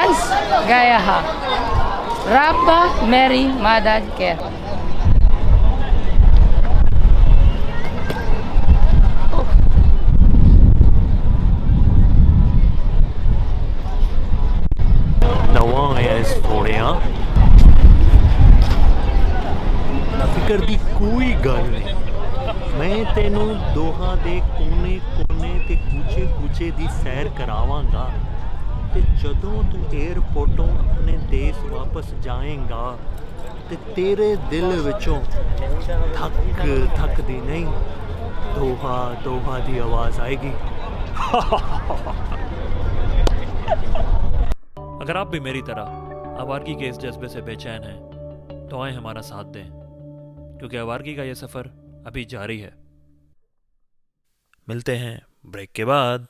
Franz Gayaha. Rabba Mary Madad Care. ਨਵਾਂ ਆਇਆ ਇਸ ਸੋਹਣਿਆ, ਫਿਕਰ ਦੀ ਕੋਈ ਗੱਲ ਨਹੀਂ। ਮੈਂ ਤੈਨੂੰ ਦੋਹਾ ਦੇ ਕੋਨੇ ਕੋਨੇ ਤੇ ਕੂਚੇ ਕੂਚੇ ਦੀ ਸੈਰ ਕਰਾਵਾਂਗਾ ਤੇ ਜਦੋਂ ਤੂੰ ਏਅਰਪੋਰਟੋਂ ਆਪਣੇ ਦੇਸ਼ ਵਾਪਸ ਜਾਏਂਗਾ ਤੇ ਤੇਰੇ ਦਿਲ ਵਿੱਚੋਂ ਥੱਕ ਦੀ ਨਹੀਂ ਦੋਹਾ ਦੋਹਾ ਦੀ आवाज़ आएगी। अगर आप भी मेरी तरह आवारगी के इस जज्बे से बेचैन हैं तो आए हमारा साथ दें, क्योंकि आवारगी का ये सफ़र अभी जारी है। मिलते हैं ब्रेक के बाद।